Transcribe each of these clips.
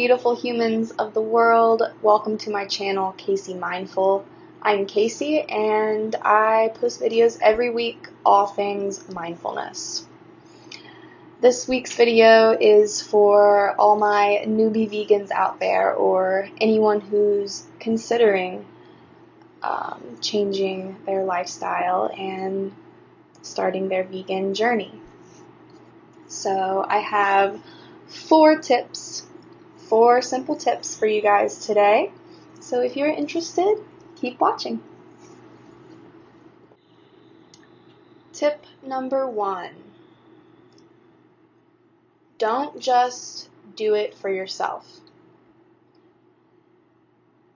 beautiful humans of the world. Welcome to my channel, Casey Mindful. I'm Casey, and I post videos every week, all things mindfulness. This week's video is for all my newbie vegans out there, or anyone who's considering changing their lifestyle and starting their vegan journey. So I have four simple tips for you guys today. So if you're interested, keep watching. Tip number 1. Don't just do it for yourself.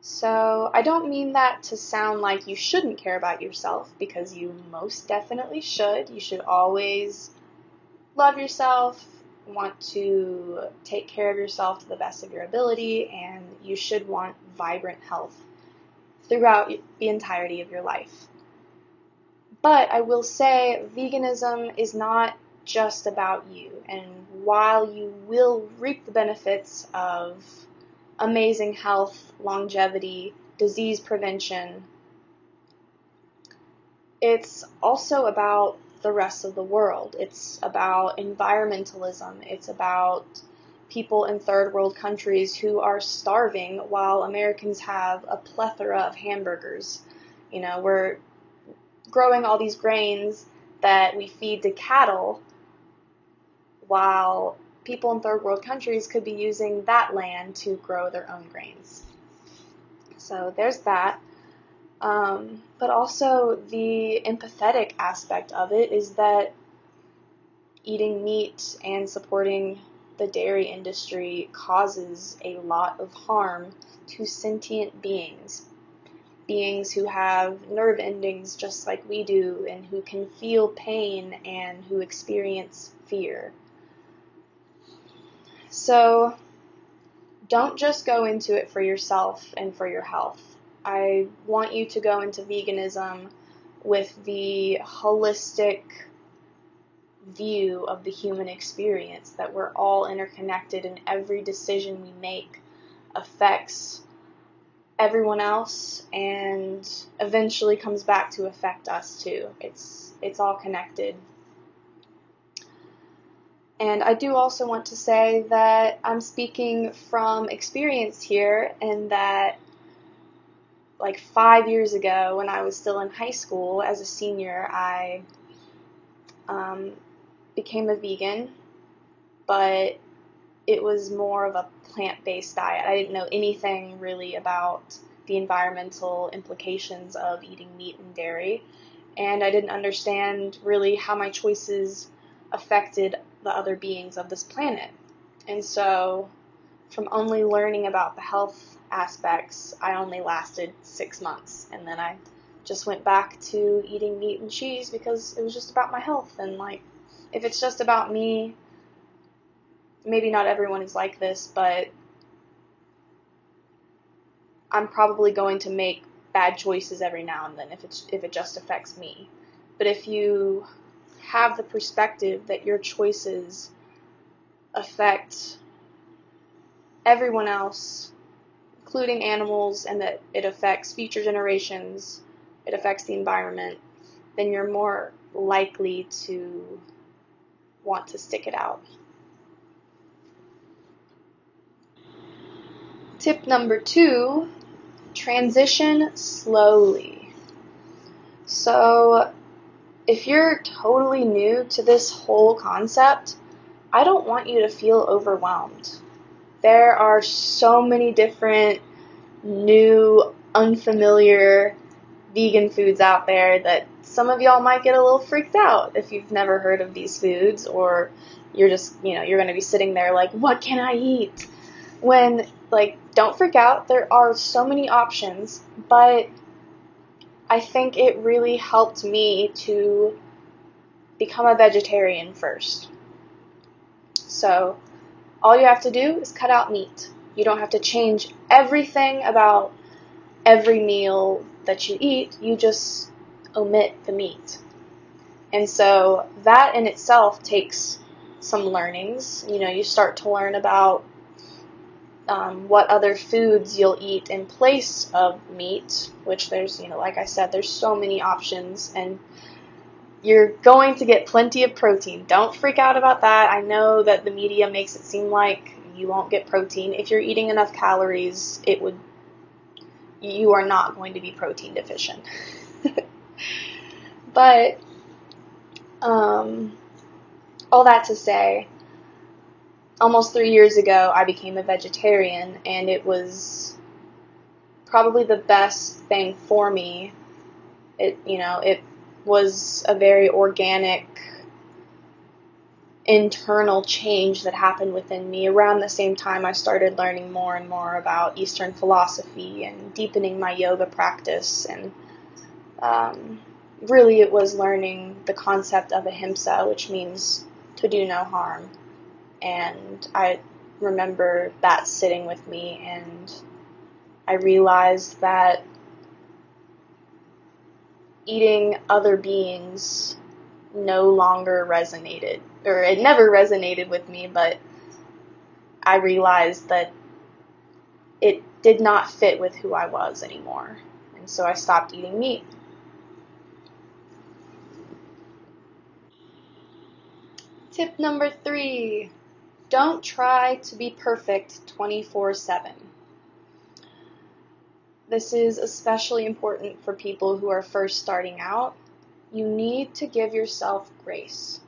So I don't mean that to sound like you shouldn't care about yourself, because you most definitely should. You should always love yourself, want to take care of yourself to the best of your ability, and you should want vibrant health throughout the entirety of your life. But I will say veganism is not just about you, and while you will reap the benefits of amazing health, longevity, disease prevention, it's also about the rest of the world. It's about environmentalism. It's about people in third world countries who are starving while Americans have a plethora of hamburgers. You know, we're growing all these grains that we feed to cattle, while people in third world countries could be using that land to grow their own grains. So there's that. But also the empathetic aspect of it is that eating meat and supporting the dairy industry causes a lot of harm to sentient beings who have nerve endings just like we do, and who can feel pain and who experience fear. So don't just go into it for yourself and for your health. I want you to go into veganism with the holistic view of the human experience, that we're all interconnected and every decision we make affects everyone else and eventually comes back to affect us too. It's all connected. And I do also want to say that I'm speaking from experience here, and that like 5 years ago, when I was still in high school as a senior, I became a vegan, but it was more of a plant-based diet. I didn't know anything really about the environmental implications of eating meat and dairy, and I didn't understand really how my choices affected the other beings of this planet. And so from only learning about the health aspects, I only lasted 6 months, and then I just went back to eating meat and cheese because it was just about my health. And like, if it's just about me, maybe not everyone is like this, but I'm probably going to make bad choices every now and then if it just affects me. But if you have the perspective that your choices affect everyone else, including animals, and that it affects future generations, it affects the environment, then you're more likely to want to stick it out. Tip number 2, transition slowly. So if you're totally new to this whole concept, I don't want you to feel overwhelmed. There are so many different new, unfamiliar vegan foods out there that some of y'all might get a little freaked out if you've never heard of these foods, or you're just, you're going to be sitting there like, what can I eat? When, like, don't freak out. There are so many options, but I think it really helped me to become a vegetarian first. So all you have to do is cut out meat. You don't have to change everything about every meal that you eat. You just omit the meat. And so that in itself takes some learnings. You start to learn about what other foods you'll eat in place of meat, which there's, like I said, there's so many options, and you're going to get plenty of protein. Don't freak out about that. I know that the media makes it seem like you won't get protein. If you're eating enough calories, you are not going to be protein deficient. But all that to say, almost 3 years ago, I became a vegetarian, and it was probably the best thing for me. It was a very organic internal change that happened within me. Around the same time, I started learning more and more about Eastern philosophy and deepening my yoga practice, and really it was learning the concept of ahimsa, which means to do no harm. And I remember that sitting with me, and I realized that eating other beings no longer resonated, or it never resonated with me, but I realized that it did not fit with who I was anymore. And so I stopped eating meat. Tip number 3, don't try to be perfect 24/7. This is especially important for people who are first starting out. You need to give yourself grace.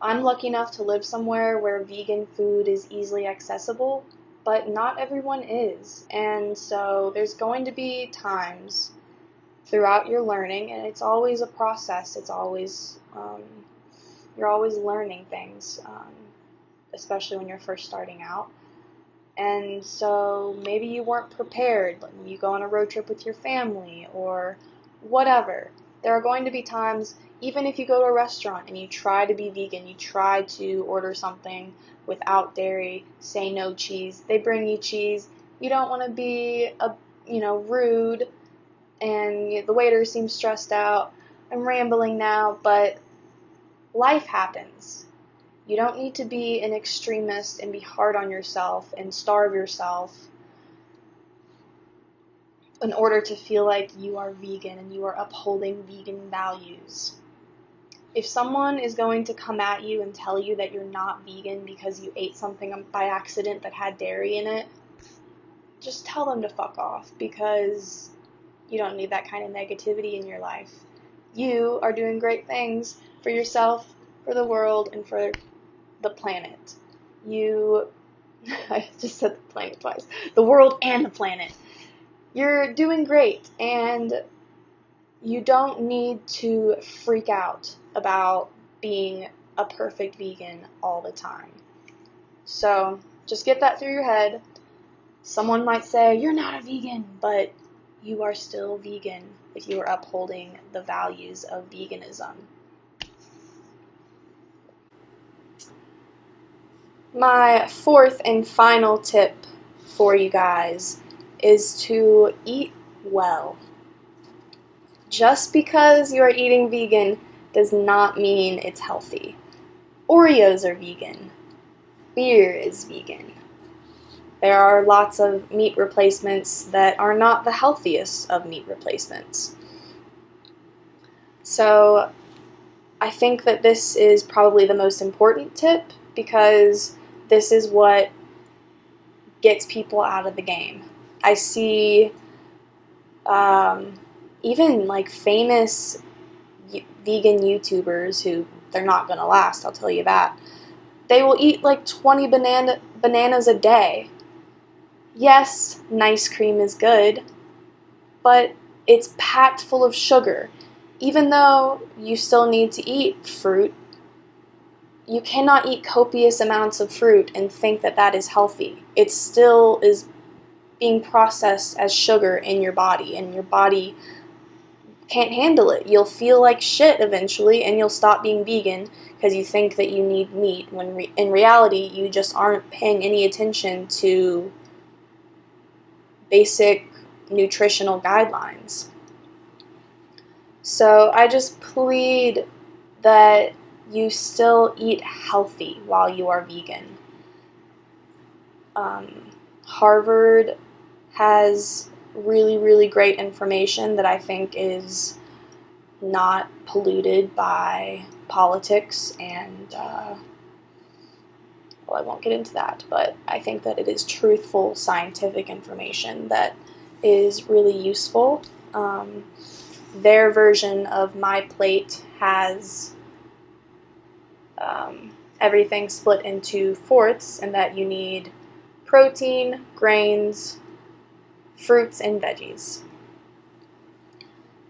I'm lucky enough to live somewhere where vegan food is easily accessible, but not everyone is. And so there's going to be times throughout your learning, and it's always a process. It's always, you're always learning things, especially when you're first starting out. And so maybe you weren't prepared. You go on a road trip with your family or whatever. There are going to be times, even if you go to a restaurant and you try to be vegan, you try to order something without dairy, say no cheese, they bring you cheese, you don't want to be rude, and the waiter seems stressed out. I'm rambling now, but life happens. You don't need to be an extremist and be hard on yourself and starve yourself in order to feel like you are vegan and you are upholding vegan values. If someone is going to come at you and tell you that you're not vegan because you ate something by accident that had dairy in it, just tell them to fuck off, because you don't need that kind of negativity in your life. You are doing great things for yourself, for the world, and for the planet. I just said the planet twice. The world and the planet. You're doing great, and you don't need to freak out about being a perfect vegan all the time. So just get that through your head. Someone might say, you're not a vegan, but you are still vegan if you are upholding the values of veganism. My 4th and final tip for you guys is to eat well. Just because you are eating vegan does not mean it's healthy. Oreos are vegan. Beer is vegan. There are lots of meat replacements that are not the healthiest of meat replacements. So I think that this is probably the most important tip, because this is what gets people out of the game. I see even like famous vegan YouTubers who, they're not going to last, I'll tell you that. They will eat like 20 bananas a day. Yes, nice cream is good, but it's packed full of sugar. Even though you still need to eat fruit, you cannot eat copious amounts of fruit and think that that is healthy. It still is being processed as sugar in your body, and your body can't handle it. You'll feel like shit eventually, and you'll stop being vegan because you think that you need meat, when in reality you just aren't paying any attention to basic nutritional guidelines. So I just plead that you still eat healthy while you are vegan. Harvard has really, really great information that I think is not polluted by politics and, well, I won't get into that, but I think that it is truthful scientific information that is really useful. Their version of My Plate has everything split into fourths, and that you need protein, grains, fruits, and veggies.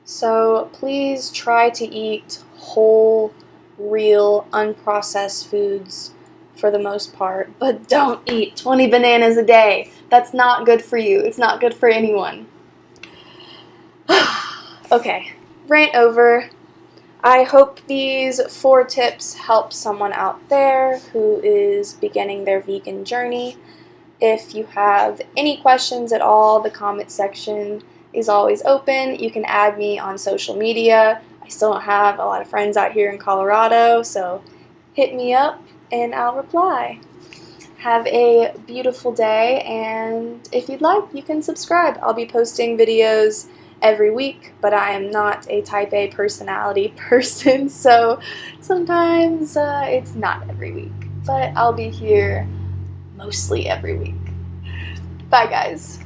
So please try to eat whole, real, unprocessed foods for the most part, but don't eat 20 bananas a day. That's not good for you. It's not good for anyone. Okay, rant over. I hope these 4 tips help someone out there who is beginning their vegan journey. If you have any questions at all, the comment section is always open. You can add me on social media. I still don't have a lot of friends out here in Colorado, so hit me up and I'll reply. Have a beautiful day, and if you'd like, you can subscribe. I'll be posting videos every week, but I am not a type A personality person, so sometimes it's not every week, but I'll be here mostly every week. Bye, guys.